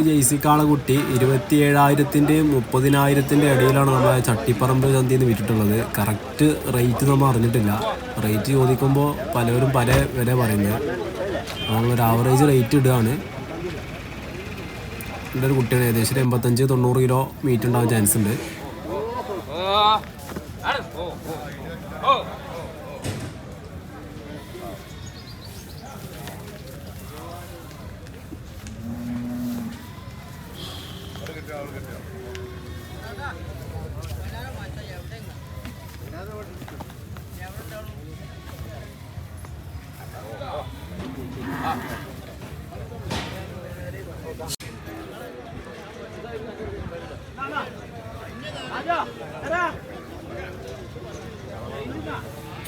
ഒരു ജെയ്സി കാളക്കുട്ടി 27,000-ൻ്റെയും 30,000-ൻ്റെ ഇടയിലാണ് നമ്മളെ ചട്ടിപ്പറമ്പ് ചന്തയിൽ നിന്ന് വിറ്റിട്ടുള്ളത്. കറക്റ്റ് റേറ്റ് നമ്മൾ അറിഞ്ഞിട്ടില്ല. റേറ്റ് ചോദിക്കുമ്പോൾ പലവരും പല വില പറയുന്നത്. നമ്മളൊരു ആവറേജ് റേറ്റ് ഇടുകയാണ്. എൻ്റെ ഒരു കുട്ടിയാണ് ഏകദേശം 85-90 കിലോ മീറ്റ് ഉണ്ടാകാൻ ചാൻസ് ഉണ്ട്.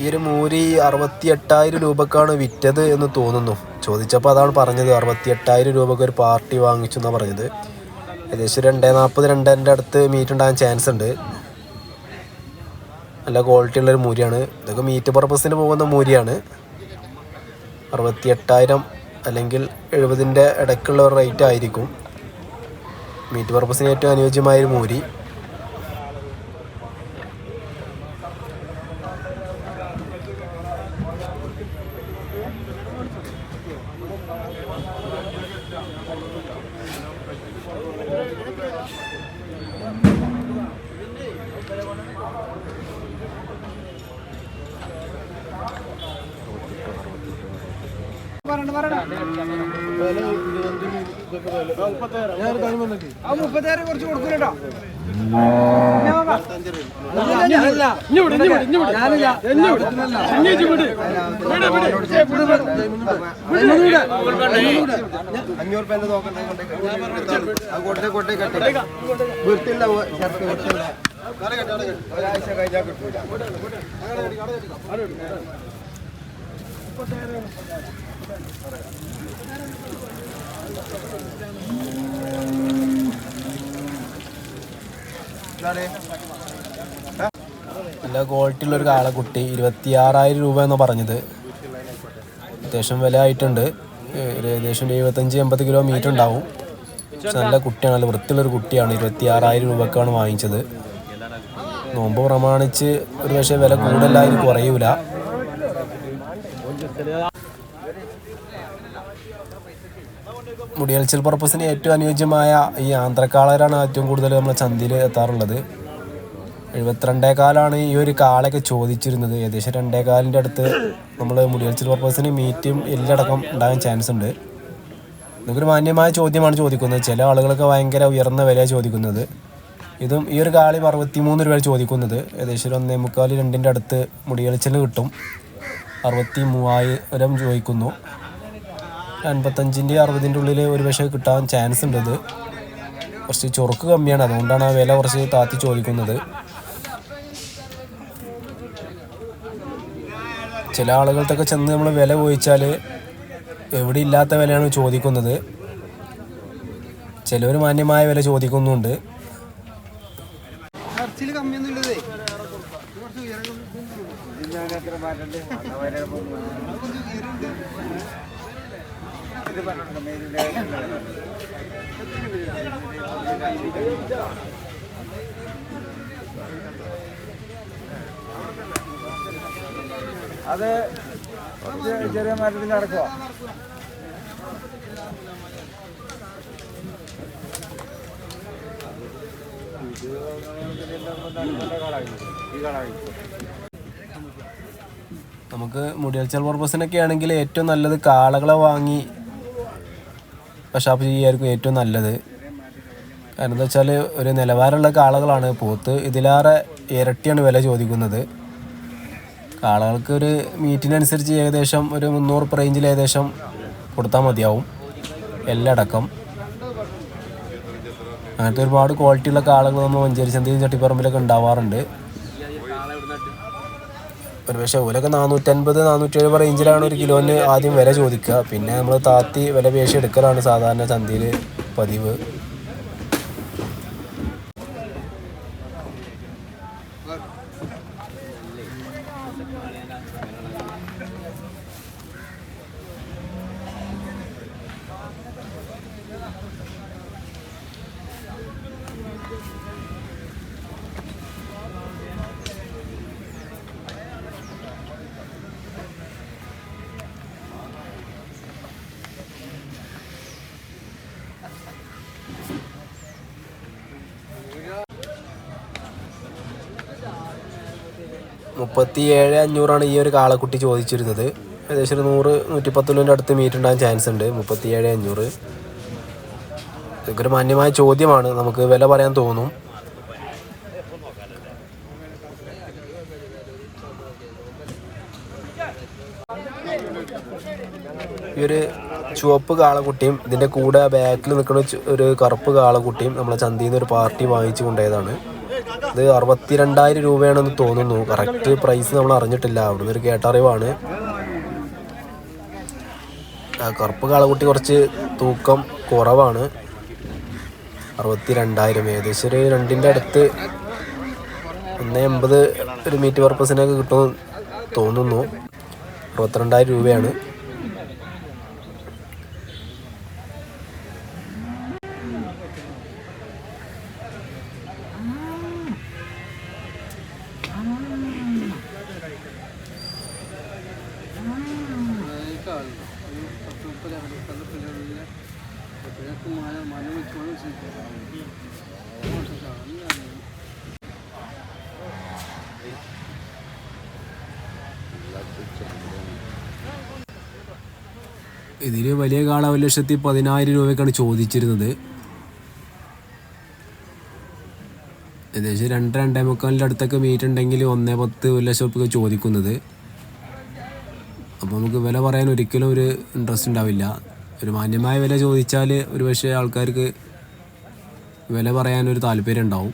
ഈ ഒരു മൂരി 68,000 രൂപക്കാണ് വിറ്റത് എന്ന് തോന്നുന്നു. ചോദിച്ചപ്പോൾ അതാണ് പറഞ്ഞത്. 68,000 രൂപക്ക് ഒരു പാർട്ടി വാങ്ങിച്ചു എന്നാണ് പറഞ്ഞത്. ഏകദേശം 240-250 അടുത്ത് മീറ്റ് ഉണ്ടാകാൻ ചാൻസ് ഉണ്ട്. നല്ല ക്വാളിറ്റി ഉള്ളൊരു മൂരിയാണ്. ഇതൊക്കെ മീറ്റ് പർപ്പസിന് പോകുന്ന മൂരിയാണ്. 68,000 അല്ലെങ്കിൽ 70-ൻ്റെ ഇടയ്ക്കുള്ള ഒരു റേറ്റ് ആയിരിക്കും. മീറ്റ് പർപ്പസിന് ഏറ്റവും അനുയോജ്യമായൊരു മൂരി. കുറച്ച് കൊടുക്കൂട്ടോ. ഒരാഴ്ച കഴിഞ്ഞാൽ കിട്ടൂല. നല്ല ക്വാളിറ്റി ഉള്ളൊരു കാളക്കുട്ടി 26,000 രൂപ എന്നാണ് പറഞ്ഞത്. അത്യാവശ്യം വില ആയിട്ടുണ്ട്. ഏകദേശം 75-80 കിലോ മീറ്റ് ഉണ്ടാവും. പക്ഷെ നല്ല കുട്ടിയാണ്, നല്ല വൃത്തിയുള്ളൊരു കുട്ടിയാണ്. 26,000 രൂപക്കാണ് വാങ്ങിച്ചത്. നോമ്പ് പ്രമാണിച്ച് ഒരു പക്ഷേ വില കൂടുതലായി കുറയൂല. മുടിയൽച്ചൽ പർപ്പസിന് ഏറ്റവും അനുയോജ്യമായ ഈ ആന്ധ്രക്കാളരാണ് ഏറ്റവും കൂടുതൽ നമ്മൾ ചന്തയിൽ എത്താറുള്ളത്. 72,000 ഈ ഒരു കാളയൊക്കെ ചോദിച്ചിരുന്നത്. ഏകദേശം 2,400 അടുത്ത് നമ്മൾ മുടിയൽച്ചൽ പർപ്പസിന് മീറ്റും എല്ലടക്കം ഉണ്ടാകാൻ ചാൻസ് ഉണ്ട്. ഇതൊരു മാന്യമായ ചോദ്യമാണ് ചോദിക്കുന്നത്. ചില ആളുകളൊക്കെ ഭയങ്കര ഉയർന്ന വിലയാണ് ചോദിക്കുന്നത്. ഇതും ഈ ഒരു കാളി 63 രൂപ ചോദിക്കുന്നത്. ഏകദേശം 1.25-2 അടുത്ത് മുടിയൽച്ചൽ കിട്ടും. 63,000 ചോദിക്കുന്നു. 55-60 ഉള്ളിൽ ഒരു പക്ഷേ കിട്ടാൻ ചാൻസ് ഉണ്ട്. ഇത് കുറച്ച് ചൊറുക്ക് കമ്മിയാണ്, അതുകൊണ്ടാണ് ആ വില കുറച്ച് താത്തി ചോദിക്കുന്നത്. ചില ആളുകൾക്കൊക്കെ ചെന്ന് നമ്മൾ വില ചോദിച്ചാൽ എവിടെ ഇല്ലാത്ത വിലയാണ് ചോദിക്കുന്നത്. ചിലവർ മാന്യമായ വില ചോദിക്കുന്നുണ്ട്. അത് ചെറിയ മരത്തിൽ നടക്കുക. നമുക്ക് മുടിയൽച്ചൽ പർപ്പസിനൊക്കെ ആണെങ്കിൽ ഏറ്റവും നല്ലത് കാളകളെ വാങ്ങി പശാപ്പ് ചെയ്യായിരിക്കും ഏറ്റവും നല്ലത്. കാരണം എന്താ വെച്ചാൽ ഒരു നിലവാരമുള്ള കാളകളാണ്. പോത്ത് ഇതിലേറെ ഇരട്ടിയാണ് വില ചോദിക്കുന്നത്. കാളകൾക്ക് ഒരു മീറ്റിനനുസരിച്ച് ഏകദേശം ഒരു 300 റേഞ്ചിൽ ഏകദേശം കൊടുത്താൽ മതിയാവും, എല്ലടക്കം. അങ്ങനത്തെ ഒരുപാട് ക്വാളിറ്റിയുള്ള കാളകൾ നമ്മൾ മഞ്ചേരി ചന്തയും ചട്ടിപ്പറമ്പിലൊക്കെ ഉണ്ടാവാറുണ്ട്. ഒരു പക്ഷേ ഓലൊക്കെ 450-470 റേഞ്ചിലാണ് ഒരു കിലോന് ആദ്യം വില ചോദിക്കുക. പിന്നെ നമ്മൾ താത്തി വില പേശി എടുക്കലാണ് സാധാരണ ചന്തയിൽ പതിവ്. 37,500 ഈ ഒരു കാളക്കുട്ടി ചോദിച്ചിരുന്നത്. ഏകദേശം ഒരു 100-110 കിലോൻ്റെ അടുത്ത് മീറ്റ് ഉണ്ടാകാൻ ചാൻസ് ഉണ്ട്. 37,500 ഇതൊക്കെ ഒരു മാന്യമായ ചോദ്യമാണ്. നമുക്ക് വില പറയാൻ തോന്നും. ഈ ഒരു ചുവപ്പ് കാളക്കുട്ടിയും ഇതിൻ്റെ കൂടെ ബാക്കിൽ നിൽക്കുന്ന ഒരു കറുപ്പ് കാളക്കുട്ടിയും നമ്മളെ ചന്തയിൽ നിന്ന് ഒരു പാർട്ടി വാങ്ങിച്ചു കൊണ്ടുപോയതാണ്. ഇത് 62,000 രൂപയാണെന്ന് തോന്നുന്നു. കറക്റ്റ് പ്രൈസ് നമ്മൾ അറിഞ്ഞിട്ടില്ല, അവിടുന്ന് ഒരു കേട്ടറിവാണ്. കറുപ്പ് കാളക്കുട്ടി കുറച്ച് തൂക്കം കുറവാണ്. 62,000 ഏകദേശം ഒരു 2ൻ്റെ അടുത്ത് 1.80 ഒരു മീറ്റ് പർപ്പസിനൊക്കെ കിട്ടുമെന്ന് തോന്നുന്നു. 62,000 രൂപയാണ്. ഇതിൽ വലിയ കാള 1,10,000 രൂപയ്ക്കാണ് ചോദിച്ചിരുന്നത്. ഏകദേശം 2-2.25 അടുത്തൊക്കെ മീറ്റ് ഉണ്ടെങ്കിൽ 1.10 1,00,000 രൂപ ചോദിക്കുന്നത്. അപ്പോൾ നമുക്ക് വില പറയാൻ ഒരിക്കലും ഒരു ഇൻട്രസ്റ്റ് ഉണ്ടാവില്ല. ഒരു മാന്യമായ വില ചോദിച്ചാൽ ഒരു പക്ഷേ ആൾക്കാർക്ക് വില പറയാനൊരു താല്പര്യം ഉണ്ടാവും.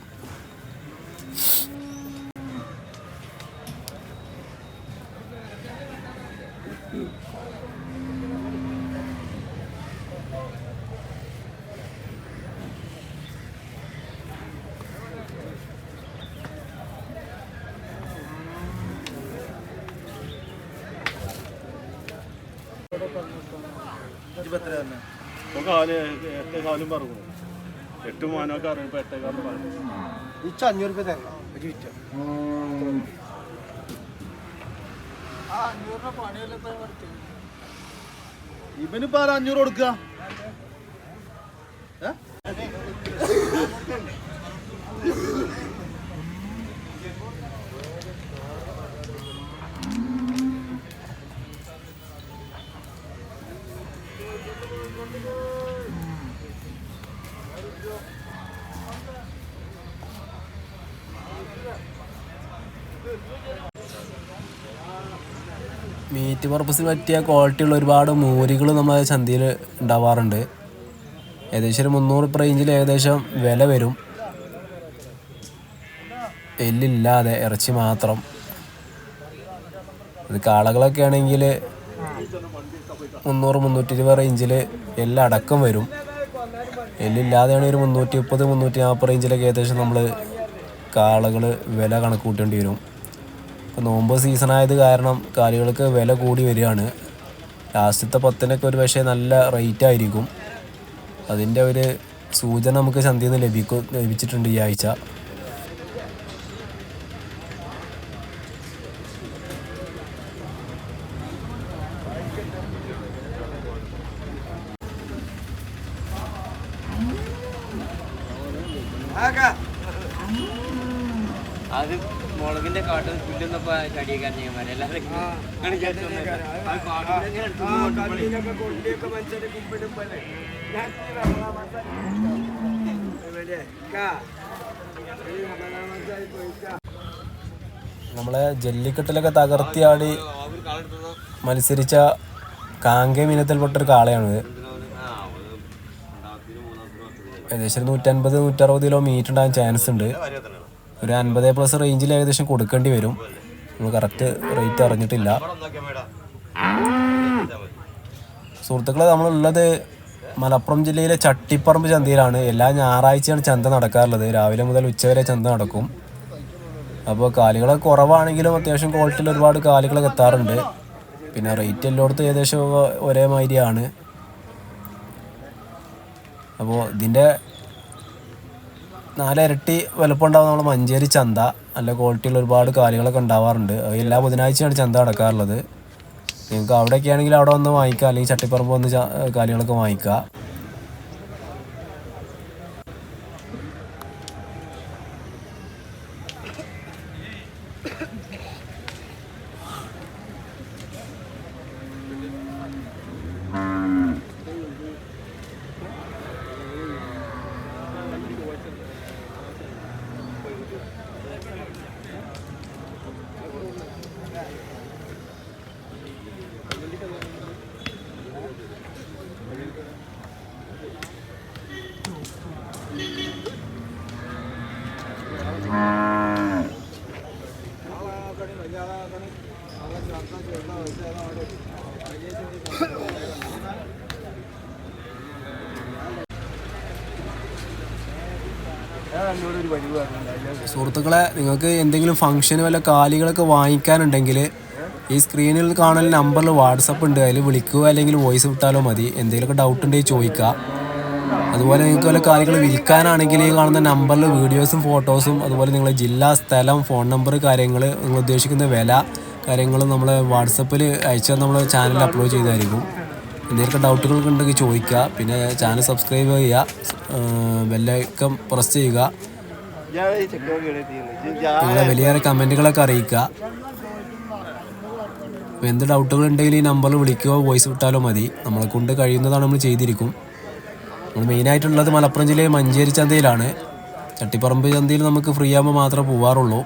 കാലും പറഞ്ഞു 8 മാനൊക്കെ അറിയുമ്പോ 8 പറഞ്ഞു 500 രൂപ തരണം. ഇവനിപ്പോ 500 കൊടുക്കുക. മീറ്റ് പർപ്പസിന് പറ്റിയ ക്വാളിറ്റിയുള്ള ഒരുപാട് മൂരികൾ നമ്മളെ ചന്തയിൽ ഉണ്ടാവാറുണ്ട്. ഏകദേശം ഒരു 300 റേഞ്ചിൽ ഏകദേശം വില വരും. എല്ലില്ലാതെ ഇറച്ചി മാത്രം. ഇത് കാളകളൊക്കെ ആണെങ്കിൽ 300-320 റേഞ്ചിൽ എല്ലാം അടക്കം വരും. എല്ലില്ലാതെയാണ് ഒരു 330-340 റേഞ്ചിലൊക്കെ ഏകദേശം നമ്മൾ കാളകൾ വില കണക്ക് കൂട്ടേണ്ടി വരും. ഇപ്പോൾ നോമ്പ് സീസണായത് കാരണം കാലികൾക്ക് വില കൂടി വരികയാണ്. ലാസ്റ്റത്തെ 10-നൊക്കെ ഒരു പക്ഷേ നല്ല റേറ്റ് ആയിരിക്കും. അതിൻ്റെ ഒരു സൂചന നമുക്ക് ചന്തയിൽ നിന്ന് ലഭിച്ചിട്ടുണ്ട് ഈ ആഴ്ച. അത് മുളകിന്റെ കാട്ടിൽ പുല്ലുന്നപ്പോ ചടിയേക്കാൻ എല്ലാവരും നമ്മളെ ജല്ലിക്കെട്ടിലൊക്കെ തകർത്തിയാടി മത്സരിച്ച കാങ്കയം ഇനത്തിൽപ്പെട്ടൊരു കാളയാണിത്. ഏകദേശം 150-160 കിലോ മീറ്റ് ഉണ്ടാകാൻ ചാൻസ് ഉണ്ട്. ഒരു 50+ റേഞ്ചിൽ ഏകദേശം കൊടുക്കേണ്ടി വരും. നമ്മൾ കറക്റ്റ് റേറ്റ് അറിഞ്ഞിട്ടില്ല. സുഹൃത്തുക്കളെ, നമ്മളുള്ളത് മലപ്പുറം ജില്ലയിലെ ചട്ടിപ്പറമ്പ് ചന്തയിലാണ്. എല്ലാ ഞായറാഴ്ചയാണ് ചന്ത നടക്കാറുള്ളത്. രാവിലെ മുതൽ ഉച്ചവരെ ചന്ത നടക്കും. അപ്പോൾ കാലികൾ കുറവാണെങ്കിലും അത്യാവശ്യം ക്വാളിറ്റിയിൽ ഒരുപാട് കാലികളൊക്കെ എത്താറുണ്ട്. പിന്നെ റേറ്റ് എല്ലായിടത്തും ഏകദേശം ഒരേ മാതിരിയാണ്. അപ്പോൾ ഇതിൻ്റെ 4 ഇരട്ടി വലുപ്പം ഉണ്ടാകും നമ്മൾ മഞ്ചേരി ചന്ത. നല്ല ക്വാളിറ്റിയുള്ള ഒരുപാട് കാലികളൊക്കെ ഉണ്ടാവാറുണ്ട്. എല്ലാ ബുധനാഴ്ചയാണ് ചന്ത നടക്കാറുള്ളത്. നിങ്ങൾക്ക് അവിടെയൊക്കെ ആണെങ്കിൽ അവിടെ വന്ന് വാങ്ങിക്കുക, അല്ലെങ്കിൽ ചട്ടിപ്പറമ്പ് വന്ന് കാലികളൊക്കെ വാങ്ങിക്കുക. സുഹൃത്തുക്കളെ, നിങ്ങൾക്ക് എന്തെങ്കിലും ഫംഗ്ഷന് വല്ല കാലികളൊക്കെ വാങ്ങിക്കാനുണ്ടെങ്കിൽ ഈ സ്ക്രീനിൽ കാണുന്ന നമ്പറിൽ വാട്സപ്പ് ഉണ്ട്, അതിൽ വിളിക്കുക അല്ലെങ്കിൽ വോയിസ് വിട്ടാലോ മതി. എന്തെങ്കിലുമൊക്കെ ഡൗട്ട് ഉണ്ടെങ്കിൽ ചോദിക്കുക. അതുപോലെ നിങ്ങൾക്ക് വല്ല കാര്യങ്ങൾ വിൽക്കാനാണെങ്കിൽ ഈ കാണുന്ന നമ്പറിൽ വീഡിയോസും ഫോട്ടോസും അതുപോലെ നിങ്ങളുടെ ജില്ല, സ്ഥലം, ഫോൺ നമ്പർ, കാര്യങ്ങൾ, നിങ്ങൾ ഉദ്ദേശിക്കുന്ന വില കാര്യങ്ങൾ നമ്മൾ വാട്സപ്പിൽ അയച്ചാൽ നമ്മൾ ചാനലിൽ അപ്ലോഡ് ചെയ്തായിരിക്കും. എന്തെങ്കിലും ഡൗട്ടുകളൊക്കെ ഉണ്ടെങ്കിൽ ചോദിക്കുക. പിന്നെ ചാനൽ സബ്സ്ക്രൈബ് ചെയ്യുക, ബെല്ലൈക്കൺ പ്രസ് ചെയ്യുക. നിങ്ങളെ വലിയ കമൻറ്റുകളൊക്കെ അറിയിക്കുക. അപ്പോൾ എന്ത് ഡൗട്ടുകൾ ഉണ്ടെങ്കിൽ ഈ നമ്പറിൽ വിളിക്കുകയോ വോയിസ് വിട്ടാലോ മതി. നമ്മളെ കൊണ്ട് കഴിയുന്നതാണ് നമ്മൾ ചെയ്തിരിക്കും. നമ്മൾ മെയിനായിട്ടുള്ളത് മലപ്പുറം ജില്ലയിൽ മഞ്ചേരി ചന്തയിലാണ്. ചട്ടിപ്പറമ്പ് ചന്തയിൽ നമുക്ക് ഫ്രീ ആകുമ്പോൾ മാത്രമേ പോകാറുള്ളൂ.